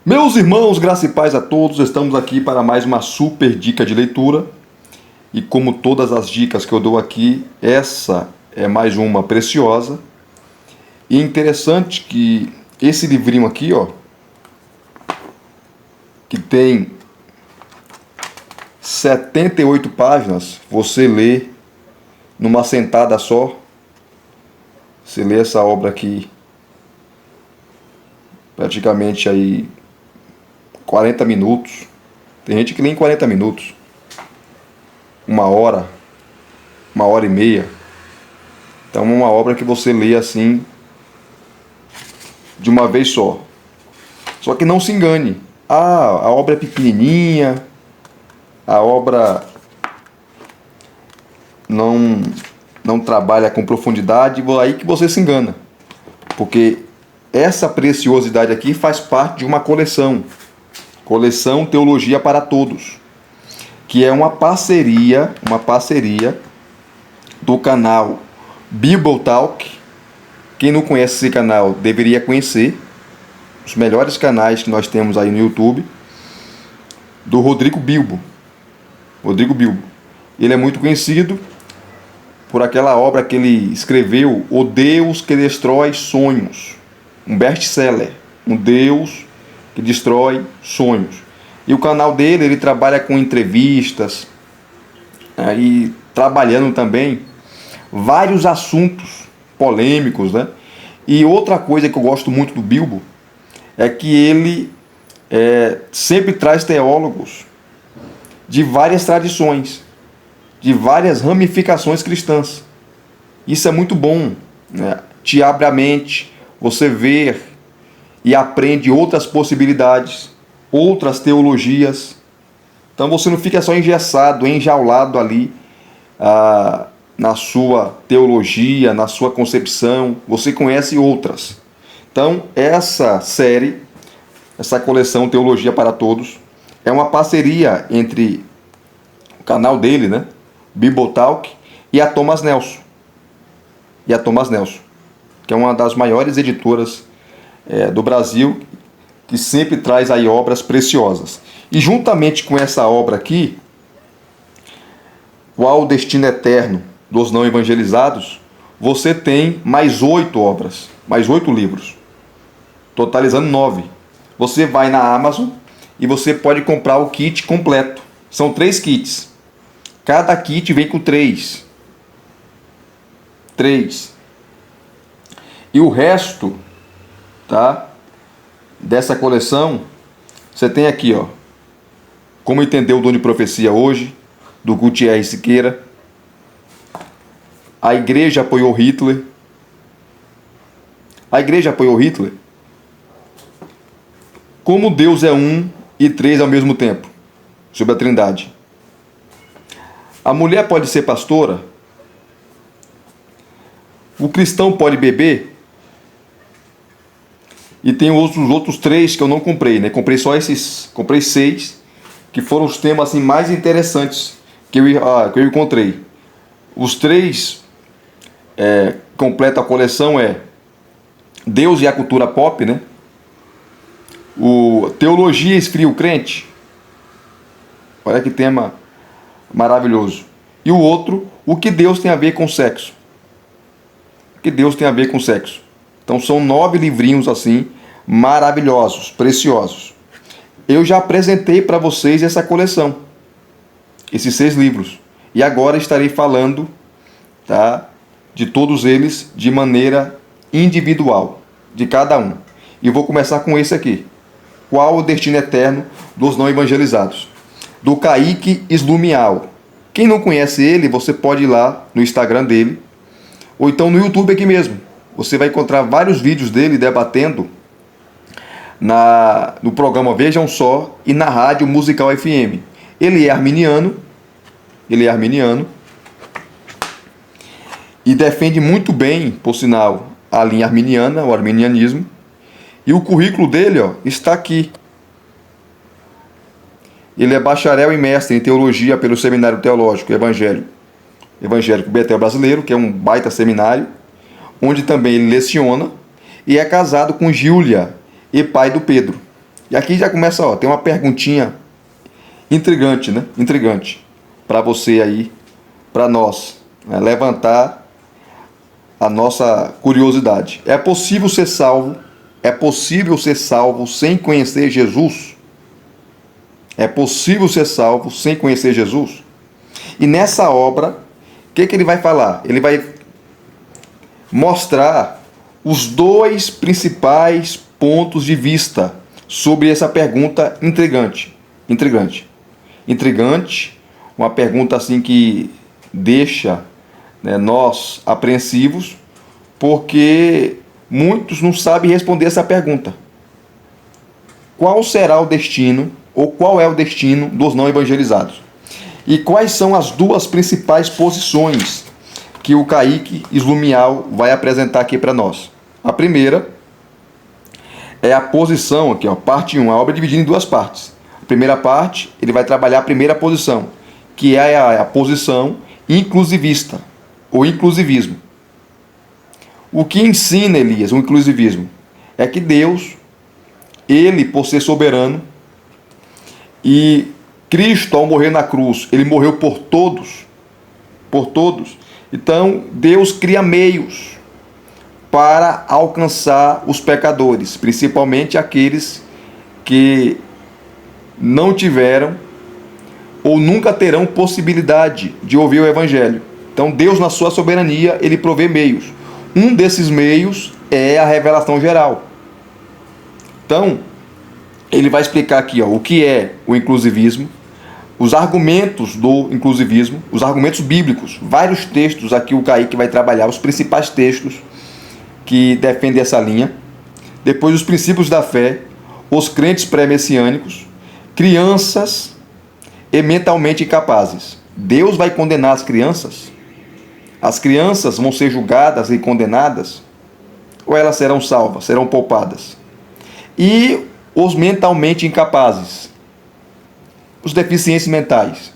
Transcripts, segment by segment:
Meus irmãos, graça e paz a todos, estamos aqui para mais uma super dica de leitura. E como todas as dicas que eu dou aqui, essa é mais uma preciosa. E interessante que esse livrinho aqui, ó, que tem 78 páginas, você lê numa sentada só. Você lê essa obra aqui praticamente aí 40 minutos. Tem gente que lê em 40 minutos. Uma hora e meia. Então é uma obra que você lê assim de uma vez só. Só que não se engane. A obra é pequenininha, a obra não trabalha com profundidade, aí que você se engana. Porque essa preciosidade aqui faz parte de uma coleção Teologia para Todos, que é uma parceria do canal Bible Talk. Quem não conhece esse canal deveria conhecer, os melhores canais que nós temos aí no YouTube, do Rodrigo Bilbo. Ele é muito conhecido por aquela obra que ele escreveu, O Deus que Destrói Sonhos, um best-seller, um Deus que destrói sonhos. E o canal dele, ele trabalha com entrevistas, e trabalhando também vários assuntos polêmicos, né? E outra coisa que eu gosto muito do Bilbo é que ele sempre traz teólogos de várias tradições, de várias ramificações cristãs. Isso é muito bom, né? Te abre a mente, você vê e aprende outras possibilidades, outras teologias. Então você não fica só engessado, enjaulado ali na sua teologia, na sua concepção. Você conhece outras. Então essa série, essa coleção Teologia para Todos, é uma parceria entre o canal dele, né, Bible Talk, e a Thomas Nelson. Que é uma das maiores editoras do Brasil, que sempre traz aí obras preciosas. E juntamente com essa obra aqui, Qual o Destino Eterno dos Não Evangelizados, você tem mais 8 obras, mais 8 livros, totalizando 9. Você vai na Amazon e você pode comprar o kit completo. São 3 kits. Cada kit vem com 3. E o resto, tá, dessa coleção, você tem aqui, ó, Como Entender o Dom de Profecia Hoje, do Gutierrez Siqueira. A Igreja Apoiou Hitler. Como Deus é um e três ao mesmo tempo, sobre a Trindade. A mulher pode ser pastora? O cristão pode beber? E tem os outros 3 que eu não comprei, né? Comprei 6, que foram os temas assim, mais interessantes que eu encontrei. Os 3 completam a coleção, Deus e a Cultura Pop, né? O Teologia Esfria o Crente. Olha que tema maravilhoso. E o outro, O que Deus tem a ver com sexo. Então são 9 livrinhos assim, maravilhosos, preciosos. Eu já apresentei para vocês essa coleção, esses 6 livros. E agora estarei falando, tá, de todos eles de maneira individual, de cada um. E vou começar com esse aqui. Qual o Destino Eterno dos Não Evangelizados, do Kaique Slumial. Quem não conhece ele, você pode ir lá no Instagram dele, ou então no YouTube aqui mesmo. Você vai encontrar vários vídeos dele debatendo no programa Vejam Só e na Rádio Musical FM. Ele é arminiano e defende muito bem, por sinal, a linha arminiana, o arminianismo. E o currículo dele, ó, está aqui. Ele é bacharel e mestre em teologia pelo Seminário Teológico Evangélico Betel Brasileiro, que é um baita seminário, onde também ele leciona, e é casado com Júlia e pai do Pedro. E aqui já começa, ó, tem uma perguntinha intrigante, né? Intrigante para você aí, para nós, né? Levantar a nossa curiosidade. É possível ser salvo? É possível ser salvo sem conhecer Jesus? É possível ser salvo sem conhecer Jesus? E nessa obra, o que ele vai falar? Ele vai mostrar os dois principais pontos de vista sobre essa pergunta intrigante. Intrigante, uma pergunta assim que deixa, né, nós apreensivos, porque muitos não sabem responder essa pergunta. Qual será o destino, ou qual é o destino dos não evangelizados? E quais são as duas principais posições que o Kaique Slumial vai apresentar aqui para nós? A primeira é a posição, aqui ó, parte 1, a obra é dividida em duas partes. A primeira parte, ele vai trabalhar a primeira posição, que é a posição inclusivista, ou inclusivismo. O que ensina, Elias, o inclusivismo? É que Deus, ele, por ser soberano, e Cristo, ao morrer na cruz, ele morreu por todos, então Deus cria meios para alcançar os pecadores, principalmente aqueles que não tiveram ou nunca terão possibilidade de ouvir o Evangelho. Então Deus, na sua soberania, ele provê meios. Um desses meios é a revelação geral. Então, ele vai explicar aqui, ó, o que é o inclusivismo, os argumentos do inclusivismo, os argumentos bíblicos, vários textos aqui o Kaique vai trabalhar, os principais textos que defendem essa linha. Depois os princípios da fé, os crentes pré-messiânicos, crianças e mentalmente incapazes. Deus vai condenar as crianças? As crianças vão ser julgadas e condenadas? Ou elas serão salvas, serão poupadas? E os mentalmente incapazes, os deficientes mentais,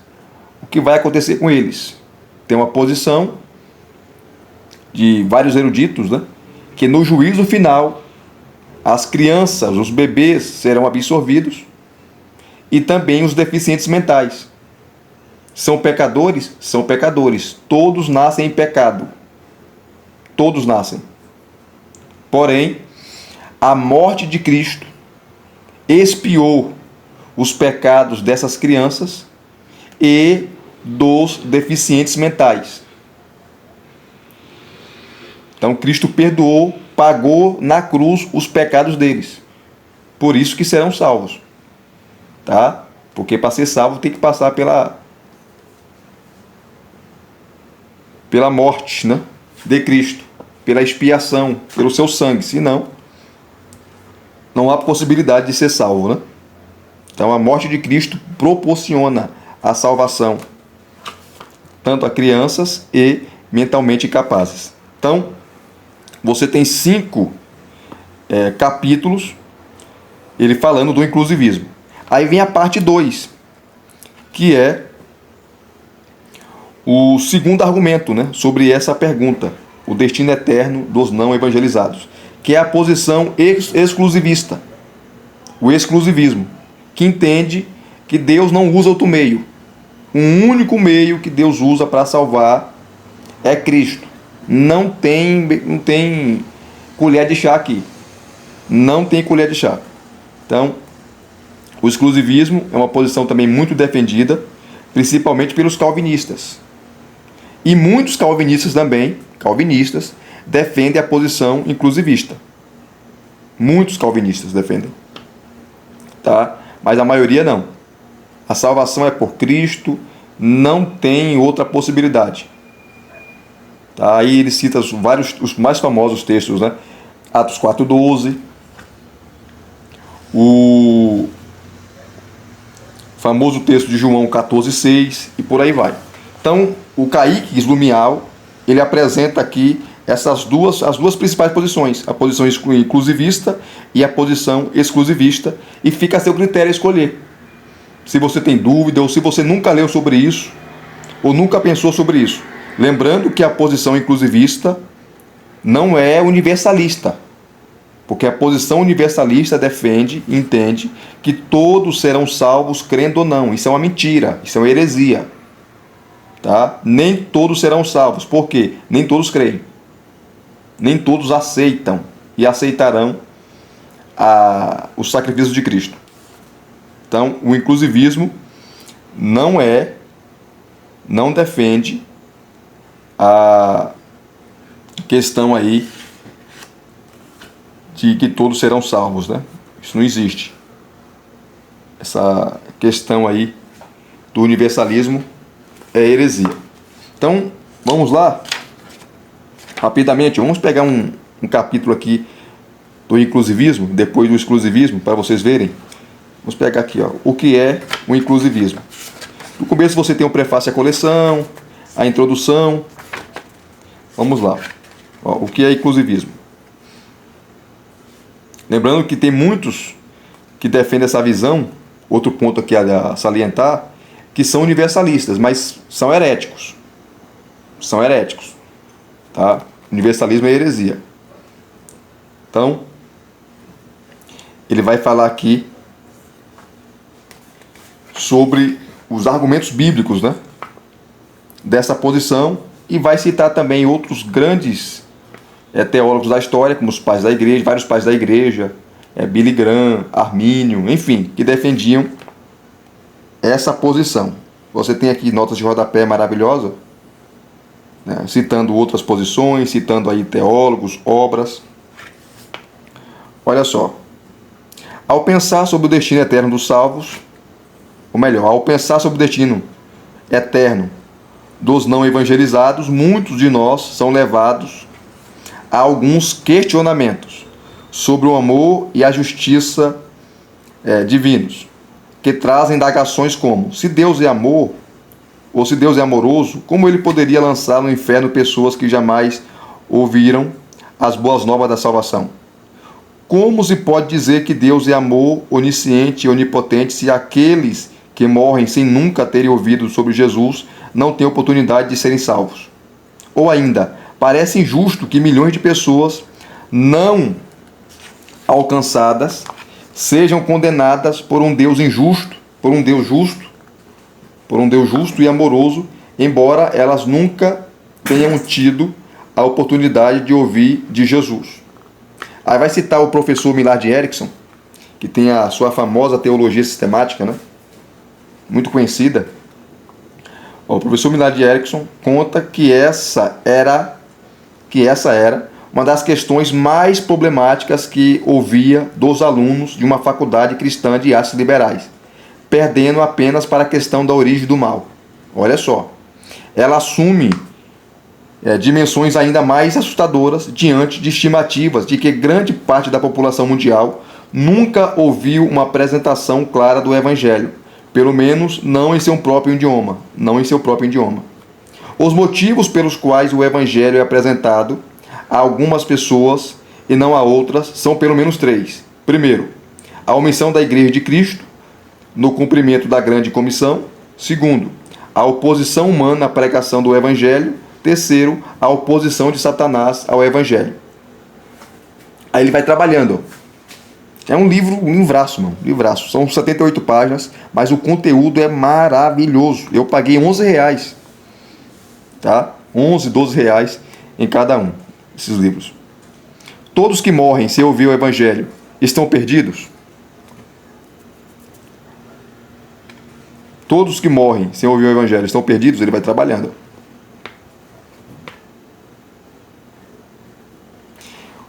o que vai acontecer com eles? Tem uma posição de vários eruditos, né, que no juízo final as crianças, os bebês serão absorvidos e também os deficientes mentais. São pecadores? São pecadores. Todos nascem em pecado. Todos nascem. Porém, a morte de Cristo expiou os pecados dessas crianças e dos deficientes mentais. Então Cristo perdoou, pagou na cruz os pecados deles. Por isso que serão salvos. Tá? Porque para ser salvo tem que passar pela morte, né, de Cristo, pela expiação, pelo seu sangue. Senão, não há possibilidade de ser salvo, né? Então a morte de Cristo proporciona a salvação tanto a crianças e mentalmente incapazes. Então, você tem 5 capítulos ele falando do inclusivismo. Aí vem a parte 2, que é o segundo argumento, né, sobre essa pergunta, o destino eterno dos não evangelizados, que é a posição exclusivista, o exclusivismo, que entende que Deus não usa outro meio. Um único meio que Deus usa para salvar é Cristo. Não tem colher de chá aqui. Não tem colher de chá. Então, o exclusivismo é uma posição também muito defendida, principalmente pelos calvinistas. E muitos calvinistas também, defendem a posição inclusivista. Muitos calvinistas defendem. Tá? Mas a maioria não. A salvação é por Cristo, não tem outra possibilidade. Tá? Aí ele cita os mais famosos textos, né? Atos 4:12, o famoso texto de João 14:6 e por aí vai. Então, o Kaique Slumial, ele apresenta aqui as duas principais posições, a posição inclusivista e a posição exclusivista, e fica a seu critério escolher. Se você tem dúvida ou se você nunca leu sobre isso ou nunca pensou sobre isso. Lembrando que a posição inclusivista não é universalista, Porque a posição universalista defende e entende que todos serão salvos crendo ou não. Isso é uma mentira, isso é uma heresia. Tá? Nem todos serão salvos. Por quê? Nem todos creem. Nem todos aceitam e aceitarão o sacrifício de Cristo. Então, o inclusivismo não defende a questão aí de que todos serão salvos, né? Isso não existe. Essa questão aí do universalismo é heresia. Então, vamos lá, rapidamente, vamos pegar um capítulo aqui do inclusivismo, depois do exclusivismo, para vocês verem. Vamos pegar aqui, ó, o que é o inclusivismo. No começo você tem o prefácio à coleção, a introdução. Vamos lá. Ó, o que é inclusivismo? Lembrando que tem muitos que defendem essa visão, outro ponto aqui a salientar, que são universalistas, mas são heréticos. São heréticos. Tá? Universalismo é heresia. Então, ele vai falar aqui sobre os argumentos bíblicos, né, dessa posição, e vai citar também outros grandes teólogos da história, como os pais da igreja, vários pais da igreja, Billy Graham, Armínio, enfim, que defendiam essa posição. Você tem aqui notas de rodapé maravilhosa, né, citando outras posições, citando aí teólogos, obras. Olha só. Ao pensar sobre o destino eterno dos salvos, ou melhor, ao pensar sobre o destino eterno dos não evangelizados, muitos de nós são levados a alguns questionamentos sobre o amor e a justiça divinos, que trazem indagações como: se Deus é amor, ou se Deus é amoroso, como ele poderia lançar no inferno pessoas que jamais ouviram as boas novas da salvação? Como se pode dizer que Deus é amor onisciente e onipotente se aqueles que morrem sem nunca terem ouvido sobre Jesus não têm oportunidade de serem salvos? Ou ainda, parece injusto que milhões de pessoas não alcançadas sejam condenadas por um Deus injusto, por um Deus justo e amoroso, embora elas nunca tenham tido a oportunidade de ouvir de Jesus. Aí vai citar o professor Millard Erickson, que tem a sua famosa teologia sistemática, né, muito conhecida. O professor Millard Erickson conta que essa era uma das questões mais problemáticas que ouvia dos alunos de uma faculdade cristã de artes liberais, perdendo apenas para a questão da origem do mal. Olha só, ela assume dimensões ainda mais assustadoras diante de estimativas de que grande parte da população mundial nunca ouviu uma apresentação clara do Evangelho, pelo menos não em seu próprio idioma. Os motivos pelos quais o Evangelho é apresentado a algumas pessoas e não a outras são pelo menos 3. Primeiro, a omissão da Igreja de Cristo no cumprimento da grande comissão. Segundo, a oposição humana à pregação do Evangelho. Terceiro, a oposição de Satanás ao Evangelho. Aí ele vai trabalhando. É um livraço, mano. Livraço. São 78 páginas, mas o conteúdo é maravilhoso. Eu paguei R$11, tá? 11, 12 reais em cada um desses livros. Todos que morrem sem ouvir o Evangelho estão perdidos? Todos que morrem sem ouvir o Evangelho estão perdidos? Ele vai trabalhando.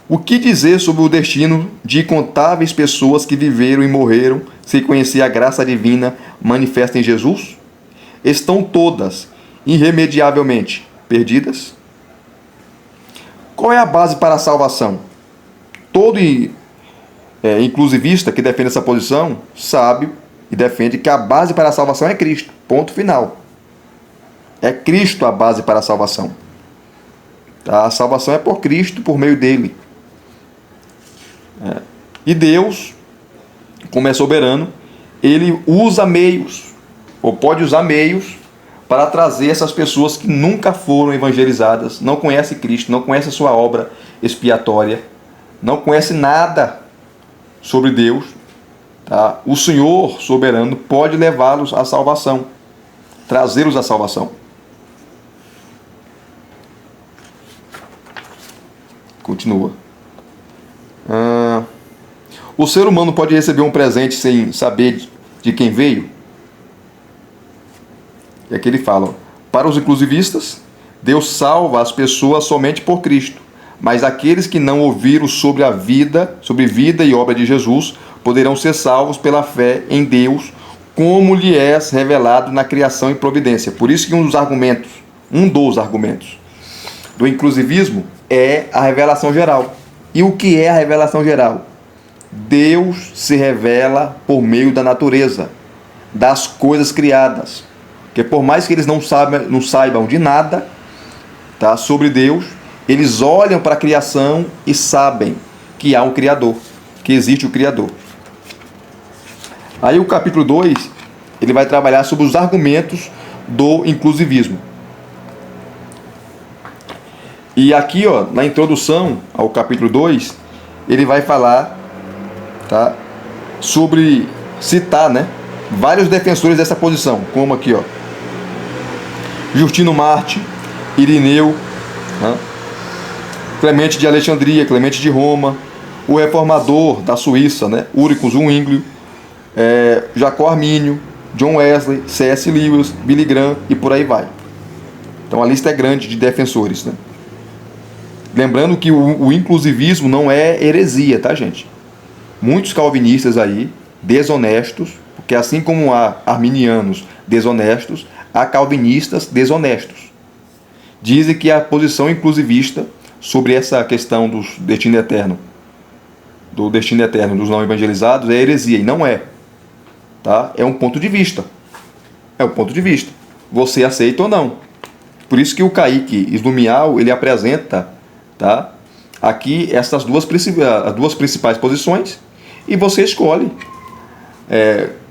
O que dizer sobre o destino de incontáveis pessoas que viveram e morreram sem conhecer a graça divina manifesta em Jesus? Estão todas irremediavelmente perdidas? Qual é a base para a salvação? Todo inclusivista que defende essa posição sabe e defende que a base para a salvação é Cristo. Ponto final. É Cristo a base para a salvação. A salvação é por Cristo, por meio dele. E Deus, como é soberano, ele usa meios, ou pode usar meios, para trazer essas pessoas que nunca foram evangelizadas, não conhecem Cristo, não conhecem a sua obra expiatória, não conhece nada sobre Deus, tá? O Senhor soberano pode levá-los à salvação, trazê-los à salvação. Continua. O ser humano pode receber um presente sem saber de quem veio? E aqui ele fala: para os inclusivistas, Deus salva as pessoas somente por Cristo, mas aqueles que não ouviram sobre vida e obra de Jesus, poderão ser salvos pela fé em Deus, como lhe é revelado na criação e providência. Por isso que um dos argumentos do inclusivismo é a revelação geral. E o que é a revelação geral? Deus se revela por meio da natureza, das coisas criadas. Porque por mais que eles não saibam de nada, tá, sobre Deus, eles olham para a criação e sabem que há um Criador, que existe o Criador. Aí o capítulo 2, ele vai trabalhar sobre os argumentos do inclusivismo. E aqui, ó, na introdução ao capítulo 2, ele vai falar, tá, sobre citar, né, vários defensores dessa posição, como aqui, ó, Justino Marte, Irineu, né, Clemente de Alexandria, Clemente de Roma, o reformador da Suíça, né, Ulrico Zwinglio, Jacó Armínio, John Wesley, C.S. Lewis, Billy Graham e por aí vai. Então a lista é grande de defensores, né? Lembrando que o inclusivismo não é heresia, tá, gente? Muitos calvinistas aí, desonestos, porque assim como há arminianos desonestos, há calvinistas desonestos. Dizem que a posição inclusivista sobre essa questão do destino eterno dos não evangelizados é heresia, e não é. Tá? É um ponto de vista. É um ponto de vista. Você aceita ou não. Por isso que o Kaique Slumial, ele apresenta, tá, aqui essas as duas principais posições, e você escolhe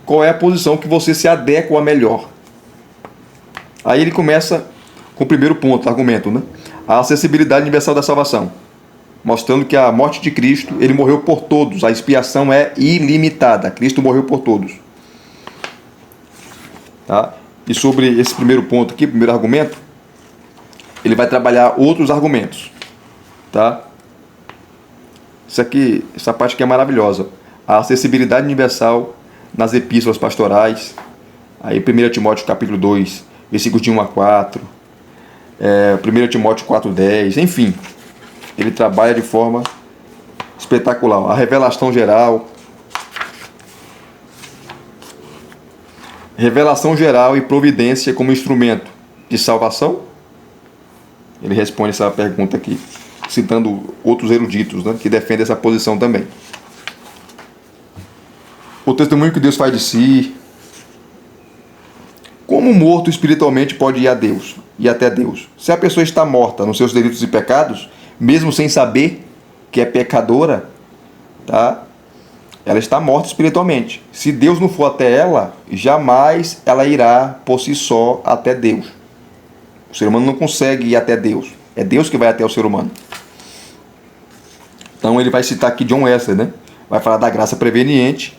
qual é a posição que você se adequa a melhor. Aí ele começa com o primeiro ponto, argumento, né? A acessibilidade universal da salvação, mostrando que a morte de Cristo, ele morreu por todos, a expiação é ilimitada, Cristo morreu por todos. Tá? E sobre esse primeiro ponto aqui, primeiro argumento, ele vai trabalhar outros argumentos. Tá? Essa parte aqui é maravilhosa. A acessibilidade universal nas epístolas pastorais. Aí 1 Timóteo capítulo 2, versículos de 1 a 4. 1 Timóteo 4,10. Enfim, ele trabalha de forma espetacular. A revelação geral. Revelação geral e providência como instrumento de salvação? Ele responde essa pergunta aqui, citando outros eruditos, né, que defendem essa posição também. O testemunho que Deus faz de si. Como um morto espiritualmente pode ir a Deus e até Deus? Se a pessoa está morta nos seus delitos e pecados, mesmo sem saber que é pecadora, tá? Ela está morta espiritualmente. Se Deus não for até ela, jamais ela irá por si só até Deus. O ser humano não consegue ir até Deus. É Deus que vai até o ser humano. Então ele vai citar aqui John Wesley, né? Vai falar da graça preveniente,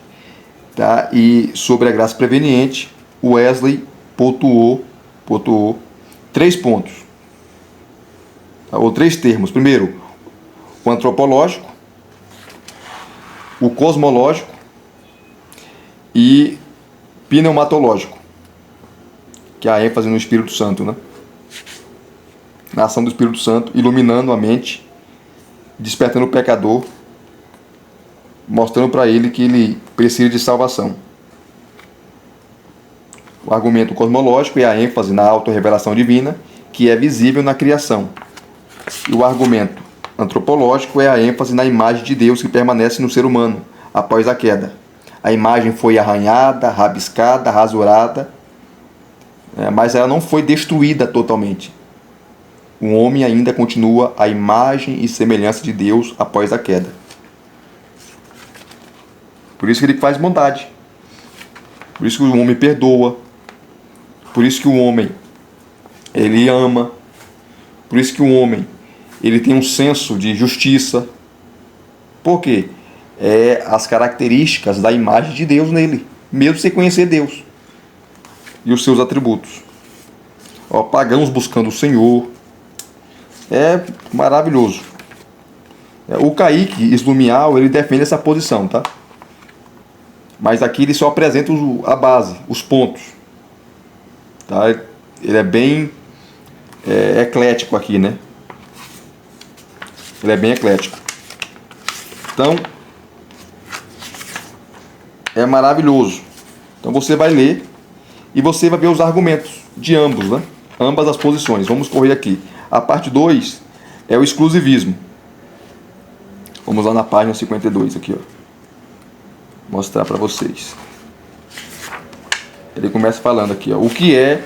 tá? E sobre a graça preveniente, Wesley pontuou 3 pontos, tá? Ou 3 termos. Primeiro, o antropológico, o cosmológico e pneumatológico, que é a ênfase no Espírito Santo, né? Na ação do Espírito Santo, iluminando a mente, despertando o pecador, mostrando para ele que ele precisa de salvação. O argumento cosmológico é a ênfase na autorrevelação divina, que é visível na criação. E o argumento antropológico é a ênfase na imagem de Deus que permanece no ser humano após a queda. A imagem foi arranhada, rabiscada, rasurada, mas ela não foi destruída totalmente. O homem ainda continua a imagem e semelhança de Deus após a queda. Por isso que ele faz bondade. Por isso que o homem perdoa. Por isso que o homem, ele ama. Por isso que o homem, ele tem um senso de justiça. Por quê? É as características da imagem de Deus nele, mesmo sem conhecer Deus e os seus atributos. Ó, pagãos buscando o Senhor. É maravilhoso. O Kaique Slumial, ele defende essa posição, tá? Mas aqui ele só apresenta a base, os pontos. Tá? Ele é bem eclético aqui, né? Ele é bem eclético. Então, é maravilhoso. Então você vai ler e você vai ver os argumentos de ambos, né? Ambas as posições. Vamos correr aqui. A parte 2 é o exclusivismo. Vamos lá na página 52 aqui, ó. Mostrar para vocês. Ele começa falando aqui, ó, o que é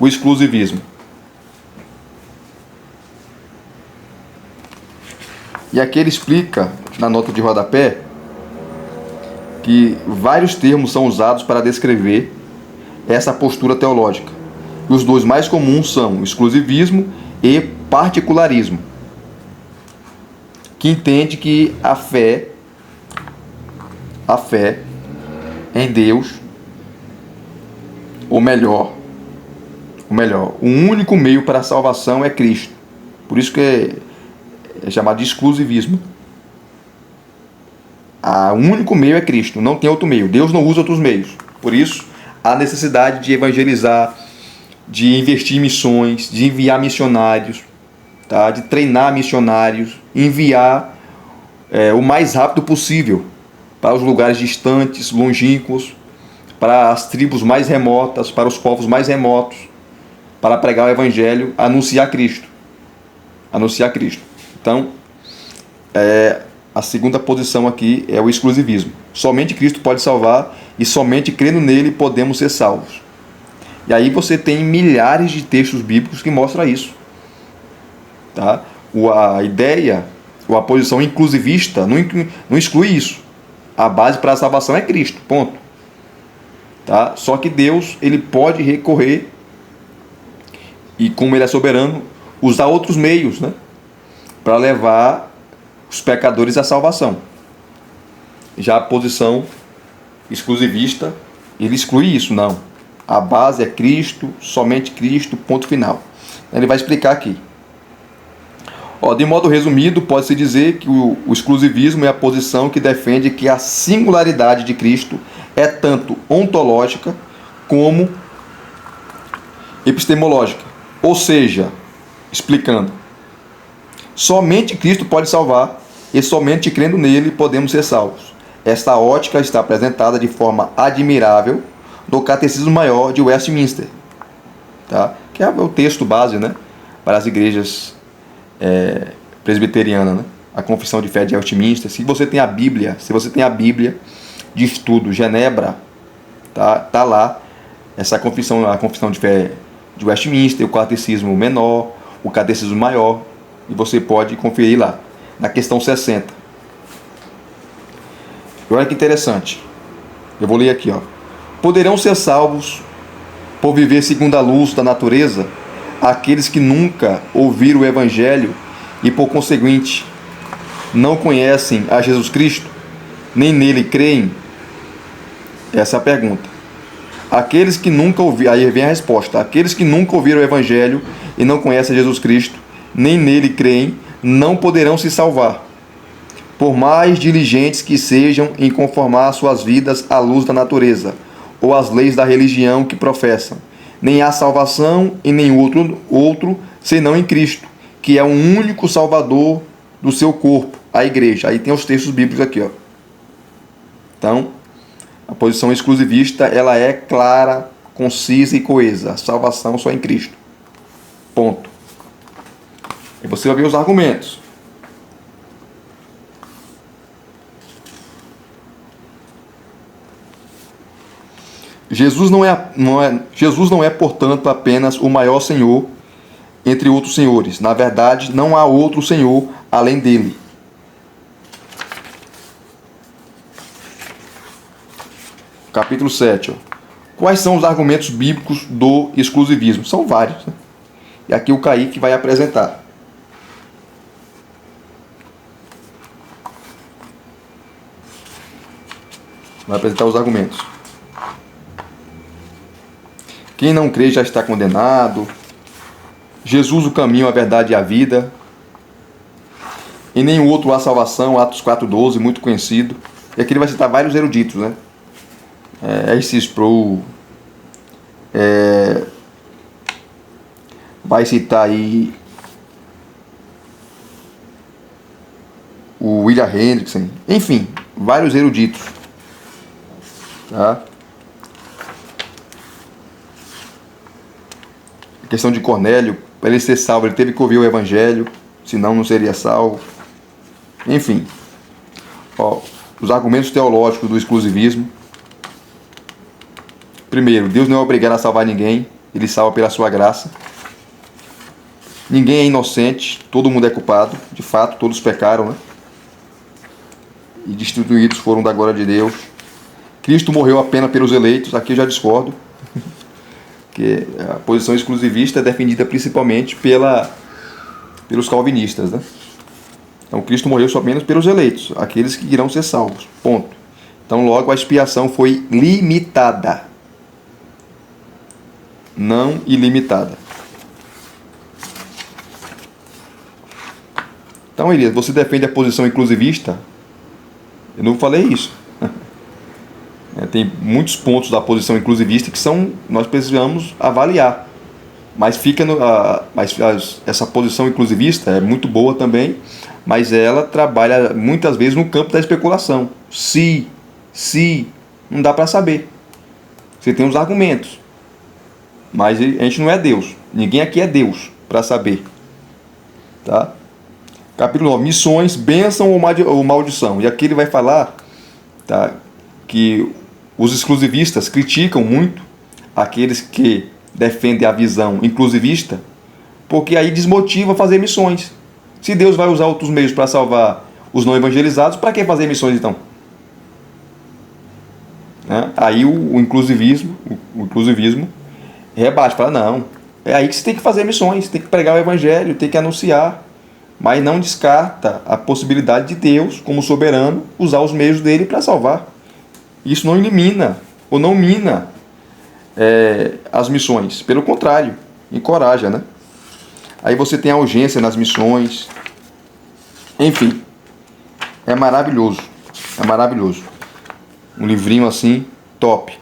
o exclusivismo. E aqui ele explica, na nota de rodapé, que vários termos são usados para descrever essa postura teológica. E os dois mais comuns são exclusivismo e particularismo, que entende que a fé em Deus, o único meio para a salvação é Cristo. Por isso que é chamado de exclusivismo. O único meio é Cristo, não tem outro meio. Deus não usa outros meios. Por isso, há necessidade de evangelizar, de investir em missões, de enviar missionários, tá? De treinar missionários, enviar o mais rápido possível para os lugares distantes, longínquos, para as tribos mais remotas, para os povos mais remotos, para pregar o Evangelho, anunciar Cristo. Anunciar Cristo. Então, a segunda posição aqui é o exclusivismo. Somente Cristo pode salvar e somente crendo nele podemos ser salvos. E aí você tem milhares de textos bíblicos que mostram isso. Tá? A ideia, ou a posição inclusivista não exclui isso. A base para a salvação é Cristo, ponto. Tá? Só que Deus, ele pode recorrer e, como ele é soberano, usar outros meios, né, para levar os pecadores à salvação. Já a posição exclusivista, ele exclui isso, não. A base é Cristo, somente Cristo, ponto final. Ele vai explicar aqui. De modo resumido, pode-se dizer que o exclusivismo é a posição que defende que a singularidade de Cristo é tanto ontológica como epistemológica. Ou seja, explicando, somente Cristo pode salvar e somente crendo nele podemos ser salvos. Esta ótica está apresentada de forma admirável no Catecismo Maior de Westminster, tá? Que é o texto base, né, para as igrejas presbiterianas, né? A Confissão de Fé de Westminster. Se você tem a Bíblia de estudo Genebra, tá lá essa confissão, a Confissão de Fé de Westminster, o Catecismo Menor, o Catecismo Maior, e você pode conferir lá, na questão 60. Olha que interessante. Eu vou ler aqui, ó. Poderão ser salvos por viver segundo a luz da natureza aqueles que nunca ouviram o Evangelho e, por conseguinte, não conhecem a Jesus Cristo, nem nele creem? Essa é a pergunta. Aqueles que nunca ouviram, aí vem a resposta. Aqueles que nunca ouviram o Evangelho e não conhecem a Jesus Cristo, nem nele creem, não poderão se salvar, por mais diligentes que sejam em conformar suas vidas à luz da natureza ou às leis da religião que professam. Nem há salvação em nenhum outro senão em Cristo, que é o único Salvador do seu corpo, a igreja. Aí tem os textos bíblicos aqui, ó. Então, a posição exclusivista, ela é clara, concisa e coesa. A salvação só em Cristo. Ponto. E você vai ver os argumentos. Jesus não é, portanto, apenas o maior Senhor entre outros senhores. Na verdade, não há outro Senhor além dele. Capítulo 7. Ó. Quais são os argumentos bíblicos do exclusivismo? São vários, né? E aqui o Kaique vai apresentar. Vai apresentar os argumentos. Quem não crê já está condenado. Jesus, o caminho, a verdade e a vida. Em nenhum outro há salvação. Atos 4:12, muito conhecido. E aqui ele vai citar vários eruditos, né? R.C. Sproul. Vai citar aí o William Hendrickson. Enfim, vários eruditos. Tá? A questão de Cornélio, para ele ser salvo, ele teve que ouvir o evangelho, senão não seria salvo. Enfim, os argumentos teológicos do exclusivismo. Primeiro, Deus não é obrigado a salvar ninguém, ele salva pela sua graça. Ninguém é inocente, todo mundo é culpado, de fato, todos pecaram, né? E destituídos foram da glória de Deus. Cristo morreu apenas pelos eleitos, aqui eu já discordo. Que a posição exclusivista é defendida principalmente pelos calvinistas, né? Então Cristo morreu somente pelos eleitos, aqueles que irão ser salvos, ponto. Então logo a expiação foi limitada, não ilimitada. Então, Elias, você defende a posição inclusivista? Eu não falei isso. Tem muitos pontos da posição inclusivista que nós precisamos avaliar. Mas essa posição inclusivista é muito boa também, mas ela trabalha muitas vezes no campo da especulação. Se, não dá para saber. Você tem os argumentos, mas a gente não é Deus. Ninguém aqui é Deus para saber. Tá? Capítulo 9, missões, bênção ou maldição. E aqui ele vai falar, tá, que os exclusivistas criticam muito aqueles que defendem a visão inclusivista, porque aí desmotiva fazer missões. Se Deus vai usar outros meios para salvar os não evangelizados, para que fazer missões então? Aí o inclusivismo rebate, fala, não, é aí que você tem que fazer missões, tem que pregar o evangelho, tem que anunciar, mas não descarta a possibilidade de Deus, como soberano, usar os meios dele para salvar. Isso não elimina ou não mina as missões, pelo contrário, encoraja, né? Aí você tem a urgência nas missões, enfim, é maravilhoso, um livrinho assim, top.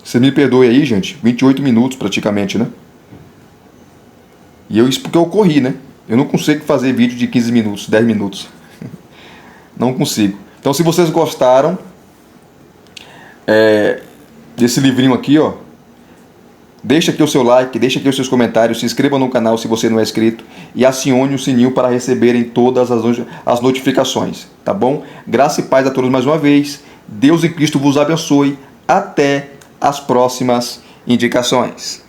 Você me perdoe aí, gente, 28 minutos praticamente, né? E isso porque eu corri, né? Eu não consigo fazer vídeo de 15 minutos, 10 minutos. Não consigo. Então, se vocês gostaram desse livrinho aqui, deixa aqui o seu like, deixa aqui os seus comentários, se inscreva no canal se você não é inscrito e acione o sininho para receberem todas as notificações, tá bom? Graça e paz a todos mais uma vez. Deus e Cristo vos abençoe. Até as próximas indicações.